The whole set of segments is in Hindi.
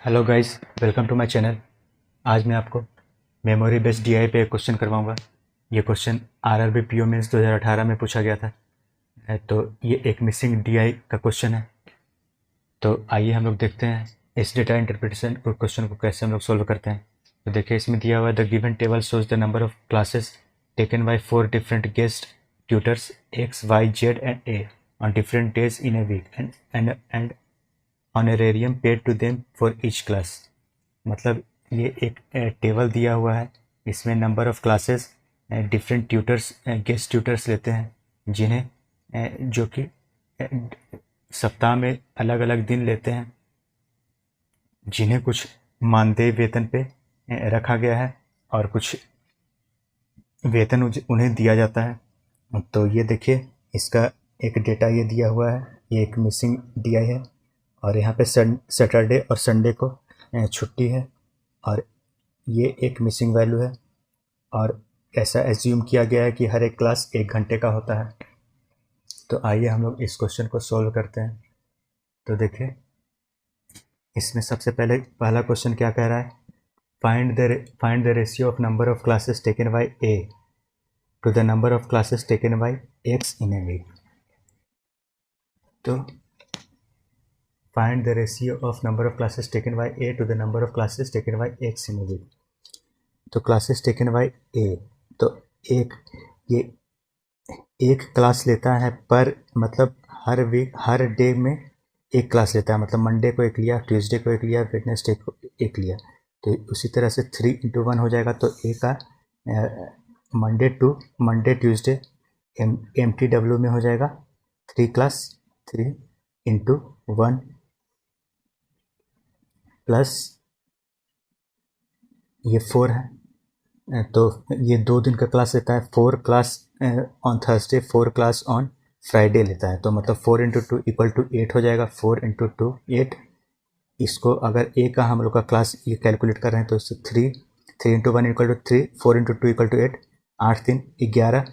Hello guys, welcome to my channel. आज मैं आपको मेमोरी बेस्ड डीआई पे एक क्वेश्चन करवाऊंगा। ये क्वेश्चन आरआरबी पीओ मेंस 2018 में पूछा गया था। तो ये एक मिसिंग डीआई का क्वेश्चन है। तो आइए हम लोग देखते हैं इस डेटा इंटरप्रिटेशन क्वेश्चन को कैसे हम लोग सोल्व करते हैं। तो देखिए, इसमें दिया हुआ है the given table shows the number of classes taken by 4 different guest tutors X Y Z and A on different days in a week and honorarium paid to them for each class. मतलब ये एक टेबल दिया हुआ है, इसमें number of classes different tutors guest tutors लेते हैं जिन्हें जो कि सप्ताह में अलग अलग दिन लेते हैं, जिन्हें कुछ मानदेय वेतन पे रखा गया है और कुछ वेतन उन्हें दिया जाता है। तो ये देखिए, इसका एक डेटा ये दिया हुआ है, ये एक मिसिंग डीआई है और यहाँ पे सैटरडे और संडे को छुट्टी है और ये एक मिसिंग वैल्यू है और ऐसा एज्यूम किया गया है कि हर एक क्लास 1 घंटे का होता है। तो आइए हम लोग इस क्वेश्चन को सॉल्व करते हैं। तो देखिए, इसमें सबसे पहले पहला क्वेश्चन क्या कह रहा है, find the ratio of number of classes taken by A to the number of classes taken by X in a week. तो find the ratio of number of classes taken by A to the number of classes taken by X in a week। तो classes taken by A, तो ये एक क्लास लेता है पर, मतलब हर वीक हर डे में एक क्लास लेता है। मतलब मंडे को एक लिया, ट्यूसडे को एक लिया, वेडनेसडे को एक लिया। तो उसी तरह से 3 × 1 हो जाएगा। तो ए का मंडे ट्यूसडे MTW में हो जाएगा 3 क्लास, 3 × 1 प्लस ये 4 है। तो ये 2 दिन का क्लास लेता है। 4 class on Thursday, 4 class on Friday लेता है। तो मतलब 4 × 2 = 8 हो जाएगा। 4 × 2 8। इसको अगर ए का हम लोग का क्लास ये कैलकुलेट कर रहे हैं तो इससे 3 × 1 = 3, 4 × 2 = 8, 8 3 11।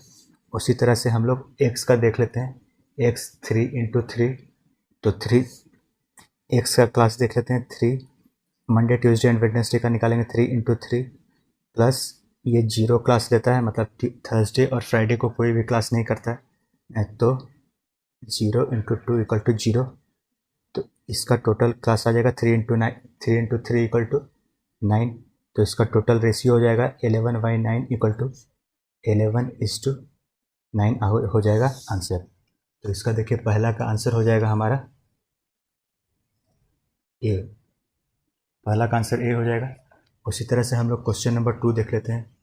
उसी तरह से हम लोग एक्स का देख लेते हैं। एक्स 3 × 3, तो 3 एक्स का क्लास देख लेते हैं। 3 मंडे ट्यूसडे एंड वेडनेसडे का निकालेंगे। 3 × 3 प्लस ये 0 क्लास लेता है, मतलब थर्सडे और फ्राइडे को कोई भी क्लास नहीं करता है। तो 0 × 2 = 0। तो इसका टोटल क्लास आ जाएगा 3 × 3 = 9। तो इसका टोटल रेशियो हो जाएगा 11/9 = 11:9 हो जाएगा आंसर। तो इसका देखिए, पहला का आंसर हो जाएगा हमारा ए। पहला का आंसर ए हो जाएगा। उसी तरह से हम लोग क्वेश्चन नंबर 2 देख लेते हैं।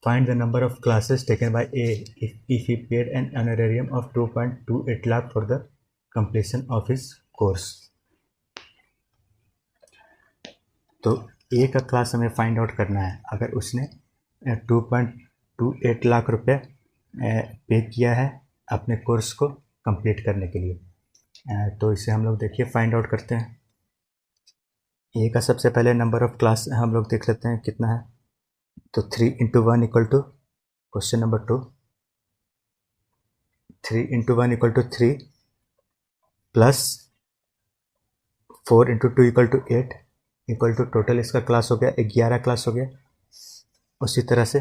Find the number of classes taken by A if he paid an honorarium of 2.28 lakh for the completion of his course. तो ए का क्लास हमें फाइंड आउट करना है। अगर उसने 2.28 लाख रुपये पे किया है अपने कोर्स को कंप्लीट करने के लिए, तो इसे हम लोग देखिए फाइंड आउट करते हैं। ए का सबसे पहले नंबर ऑफ क्लास हम लोग देख लेते हैं कितना है। तो 3 × 1 = question number 2, 3 × 1 = 3 plus 4 × 2 = 8 equal to total इसका क्लास हो गया 11 क्लास हो गया। उसी तरह से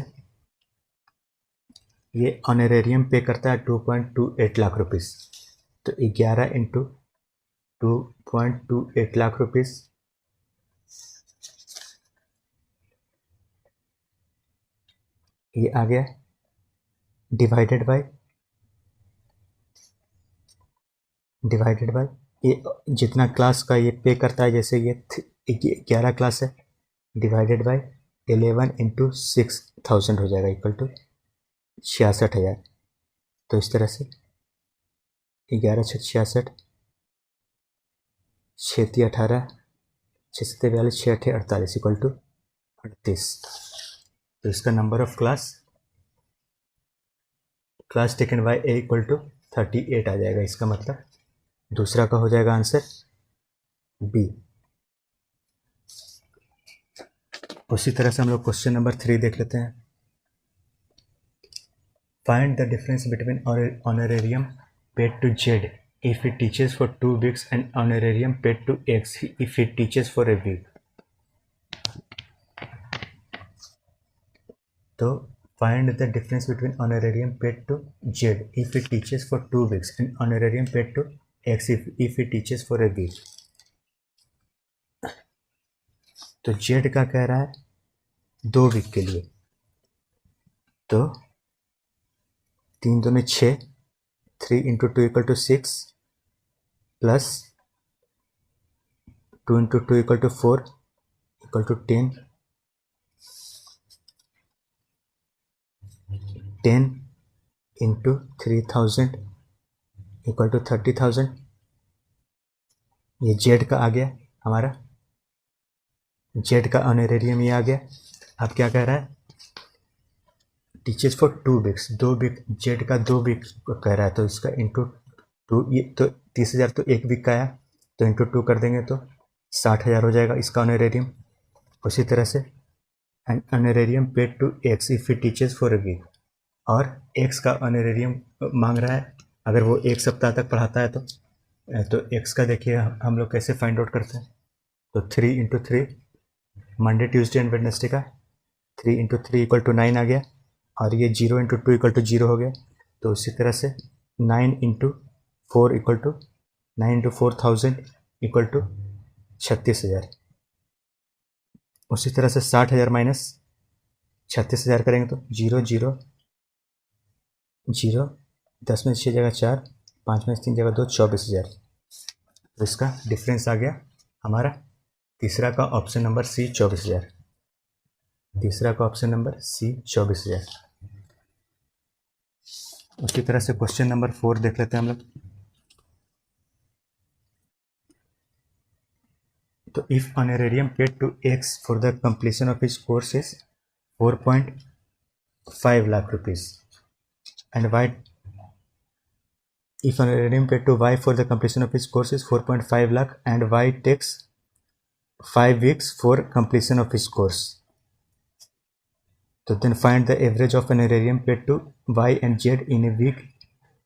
ये ऑनरेरियम पे करता है 2.28 लाख रुपीस। तो 11 × 2.28 लाख रुपीस ये आ गया, डिवाइडेड बाय ये जितना क्लास का ये पे करता है, जैसे ये 11 क्लास है, डिवाइडेड बाय 11 × 6000 हो जाएगा इक्वल टू 66,000। तो इस तरह से 11 × 6 = 66, 6 × 18, 6 × 42, 6 × 8 = 48 इक्वल टू 38। तो इसका number of class taken by A equal to 38 आ जाएगा। इसका मतलब दूसरा का हो जाएगा आंसर बी। उसी तरह से हम लोग क्वेश्चन नंबर 3 देख लेते हैं। Find the difference between honorarium paid to Z if he teaches for 2 weeks and honorarium paid to X if he teaches for a week. तो find the difference between honorarium paid to Z if he teaches for 2 weeks and honorarium paid to X if he teaches for a week. तो Z का कह रहा है 2 वीक के लिए, तो 3 2 6, 3 into 2 equal to 6 plus 2 into 2 equal to 4 equal to 10. 10 into 3000 equal to 30,000. ये जेड का आ गया हमारा, जेड का ऑनरेरियम ये आ गया. अब क्या कह रहा है, teaches for 2 weeks, 2 week, Z का 2 वीक कह रहा है, तो इसका इंटू 2, ये तो 30,000 तो 1 वीक का आया, तो इंटू 2 कर देंगे तो 60,000 हो जाएगा इसका ऑनरेरियम. उसी तरह से and honorarium paid to X if he teaches for a week, और एक्स का ऑनरेरियम मांग रहा है अगर वो 1 सप्ताह तक पढ़ाता है तो एक्स का देखिए हम लोग कैसे फाइंड आउट करते हैं. तो 3 into 3 Monday Tuesday and Wednesday का 3 into 3 इक्वल टू 9 आ गया, और ये 0 into 2 इक्वल टू 0 हो गया. तो उसी तरह से 9 into 4 equal to 9 into 4,000 equal to 36,000. उसी तरह से 60,000 माइनस 36,000 करेंगे तो 0 0 0, 10 में 6 जगह 4, 5 में 3 जगह 2, 24,000. तो इसका डिफरेंस आ गया हमारा तीसरा का ऑप्शन नंबर सी 24,000. तीसरा का ऑप्शन नंबर सी 24,000. उसी तरह से क्वेश्चन नंबर 4 देख लेते हैं हम लोग. तो if honorarium paid to X for the completion of his course is 4.5 lakh rupees and y, if honorarium paid to y for the completion of his course is 4.5 lakh and y takes 5 weeks for completion of his course, so then find the average of honorarium paid to y and z in a week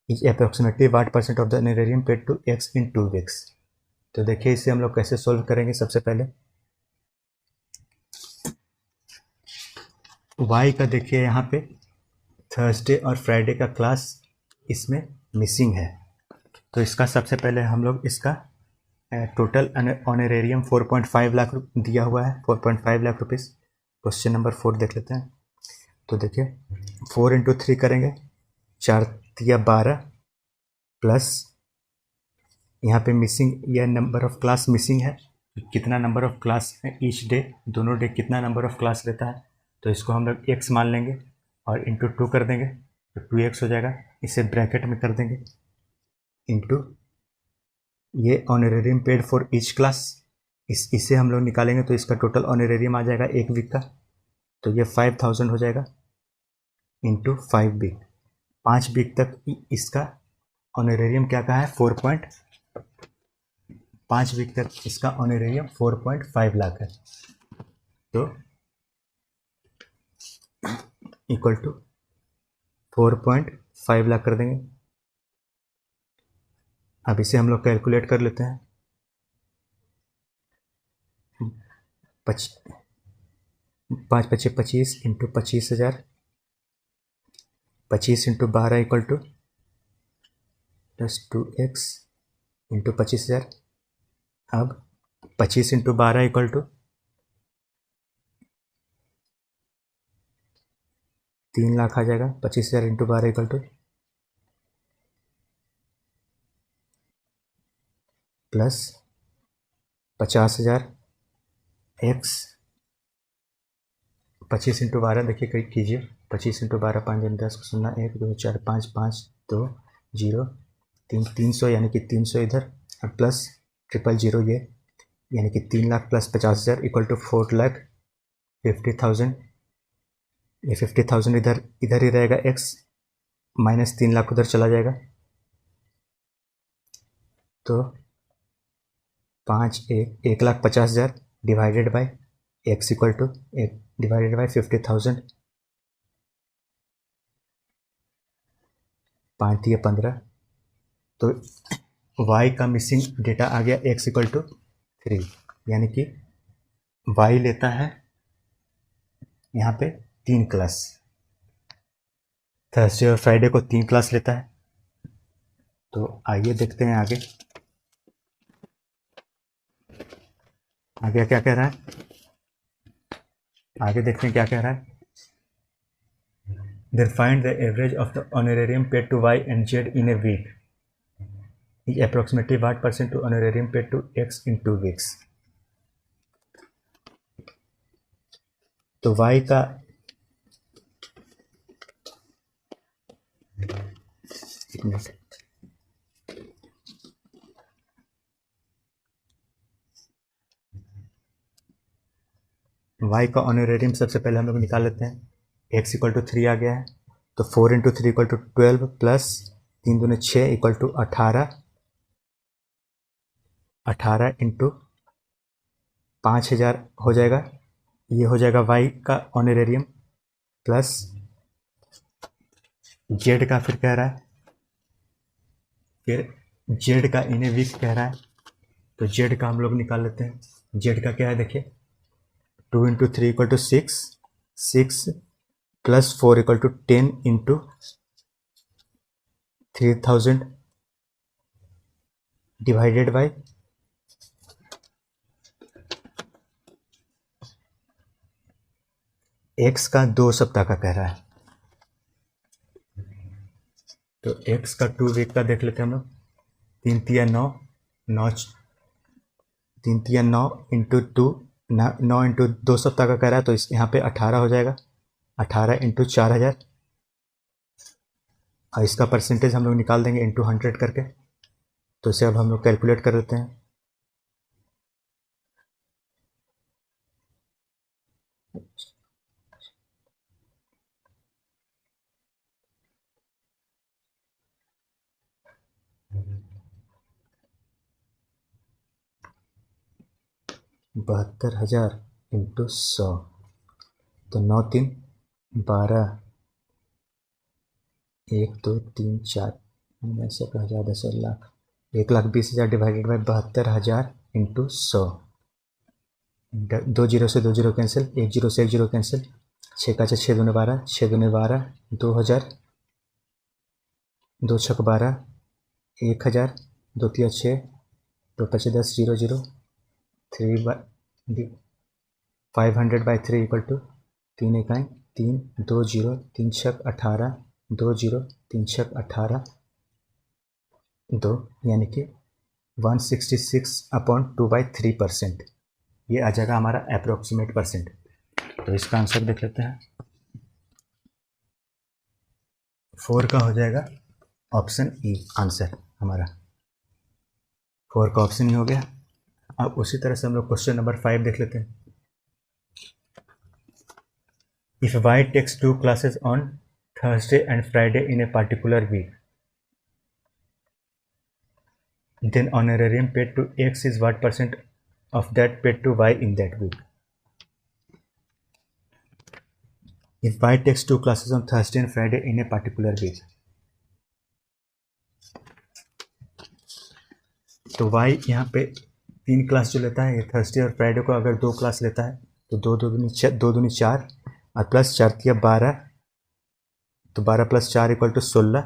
is approximately what percent of the honorarium paid to x in 2 weeks. तो देखिए इसे हम लोग कैसे सोल्व करेंगे. सबसे पहले y का देखिए यहाँ पे थर्सडे और फ्राइडे का क्लास इसमें मिसिंग है, तो इसका सबसे पहले हम लोग इसका टोटल ऑनरेरियम 4.5 लाख दिया हुआ है, 4.5 लाख रुपीस. क्वेश्चन नंबर 4 देख लेते हैं. तो देखिए 4 into 3 करेंगे, 4 दिया 12 प्लस यहाँ पे मिसिंग, यह नंबर ऑफ क्लास मिसिंग है, कितना नंबर ऑफ क्लास है ईच डे, दोनों डे कितना नंबर ऑफ क्लास रहता है, तो इसको हम लोग x मान लेंगे और इंटू 2 कर देंगे तो 2x हो जाएगा. इसे ब्रैकेट में कर देंगे इंटू ये honorarium paid for each class, इसे हम लोग निकालेंगे तो इसका टोटल ऑनरेरियम आ जाएगा 1 वीक का, तो ये 5,000 हो जाएगा इंटू 5 वीक. 5 वीक तक इसका ऑनरेरियम क्या कहा है 5 वीक तक इसका ऑनरेरियम 4.5 लाख है, तो इक्वल टू 4.5 लाख कर देंगे. अब इसे हम लोग कैलकुलेट कर लेते हैं. 5 5 25 into 25,000, 25 into 12 equal to +2x into 25,000. अब 25 इंटू 12 इक्वल टू 3 लाख आ जाएगा. 25,000 into 12 equal to plus 50,000 X 25 into 12 देखिए कहीं कीजिए. 25 इंटू 12 5 10 0 1 2 4 5 5 2 0 3 300 यानी कि 300 इधर और प्लस 000 ये यानी कि 3 लाख प्लस 50,000 इक्वल टू 4,50,000. ये 50,000 इधर ही रहेगा, x माइनस 3 लाख उधर चला जाएगा, तो 1,50,000 divided by x equal to 1 divided by 50,000, 5 दिए 15, तो y का मिसिंग डेटा आ गया x इक्वल टू 3, यानी कि y लेता है यहाँ पे 3 क्लास, थर्सडे और फ्राइडे को 3 क्लास लेता है। तो आइए देखते हैं आगे क्या कह रहा है। आगे देखते हैं क्या कह रहा है। Then find the average of the honorarium paid to y and z in a week is approximately what percent to honorarium paid to x in 2 weeks। तो y का y का ऑनरेरियम सबसे पहले हम लोग निकाल लेते हैं। x इक्वल टू 3 आ गया है, तो 4 इंटू 3 इक्वल टू 12 प्लस 3 दूनी 6 इक्वल टू 18, 18 इंटू 5000 हो जाएगा। ये हो जाएगा y का ऑनरेरियम प्लस z का फिर कह रहा है, फिर z का इन ए वीक कह रहा है। तो z का हम लोग निकाल लेते हैं। z का क्या है देखिए, 2 into 3 equal to 6, 6 plus 4 equal to 10 into 3000 divided by x का 2 सप्ताह का कह रहा है। तो x का 2 वीक का देख लेते हैं हम लोग। 3 तिया 9, 3 तिया 9 इंटू 2, 9 इंटू 2 सप्ताह का कह रहा है, तो इस यहाँ पे 18 हो जाएगा। 18 इंटू 4000, और इसका परसेंटेज हम लोग निकाल देंगे इंटू 100 करके। तो इसे अब हम लोग कैलकुलेट कर लेते हैं। बहत्तर हजार इंटू 100, तो 9 3 12, 1 2 3 4, 10,000 10 lakh, 1,20,000 divided by 72,000 into 100। 2 zero से 2 जीरो कैंसिल, 1 जीरो से 1 जीरो कैंसिल, 6 का 6 दूने 12, 6 दूने 12, 2000, 2 छक 12, 1000, 2 तिया 6, 2 पचे 10, 0 0, 3 500 बाई 3 इक्वल टू 3 इकाई 3, 2 जीरो, 3 छक 18, 2 जीरो, 3 छक 18, 2, यानी कि 166/2/3%। ये आ जाएगा हमारा अप्रोक्सीमेट परसेंट। तो इसका आंसर देख लेते हैं। 4 का हो जाएगा ऑप्शन ई आंसर हमारा। 4 का ऑप्शन ई हो गया। अब उसी तरह से हम लोग क्वेश्चन नंबर 5 देख लेते हैं। If y takes 2 classes on Thursday and Friday in a particular week, then honorarium paid to x is what percent of that paid to y in that week? If y takes 2 classes on Thursday and Friday in a particular week, तो y यहाँ पे 3 क्लास जो लेता है, ये थर्सडे और फ्राइडे को अगर 2 क्लास लेता है, तो 2 दूनी 4 और प्लस 4 तिया 12, तो 12 plus 4 equal to 16,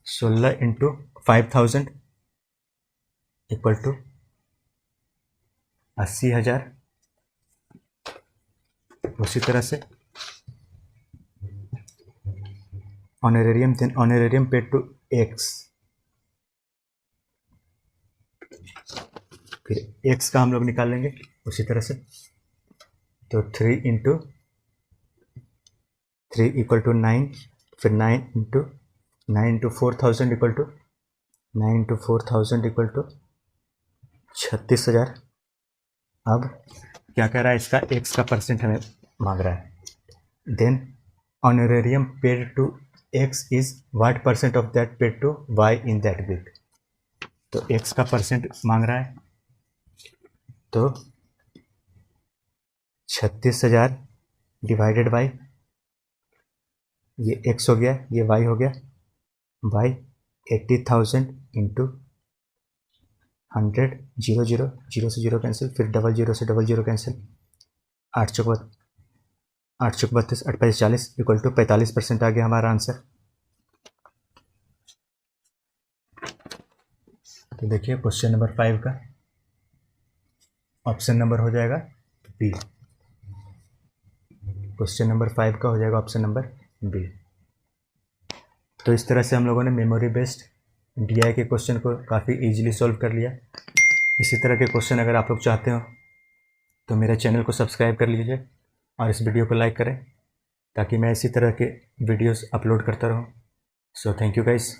16 into 5000 equal to 80,000। उसी तरह से honorarium, then honorarium paid to X, फिर एक्स का हम लोग निकाल लेंगे उसी तरह से। तो 3 इंटू 3 इक्वल टू 9, फिर 9 into 4,000 equal to 9 into 4,000 equal to 36,000। अब क्या कह रहा है, इसका एक्स का परसेंट हमें मांग रहा है। Then honorarium paid to X is what percent of that paid to Y in that week. तो एक्स का परसेंट मांग रहा है, तो 36,000 डिवाइडेड बाई, ये x हो गया, ये y हो गया, बाई 80,000 इंटू 100, 0 0 0 से 0 कैंसिल, फिर डबल 0 से डबल 0 कैंसिल, 8 चौक 32, 8 5 40 इक्वल टू 45% आ गया हमारा आंसर। तो देखिए क्वेश्चन नंबर 5 का ऑप्शन नंबर हो जाएगा बी। क्वेश्चन नंबर 5 का हो जाएगा ऑप्शन नंबर बी। तो इस तरह से हम लोगों ने मेमोरी बेस्ड डीआई के क्वेश्चन को काफ़ी इजीली सॉल्व कर लिया। इसी तरह के क्वेश्चन अगर आप लोग चाहते हो तो मेरे चैनल को सब्सक्राइब कर लीजिए और इस वीडियो को लाइक करें ताकि मैं इसी तरह के वीडियोस अपलोड करता रहूं। So thank you guys.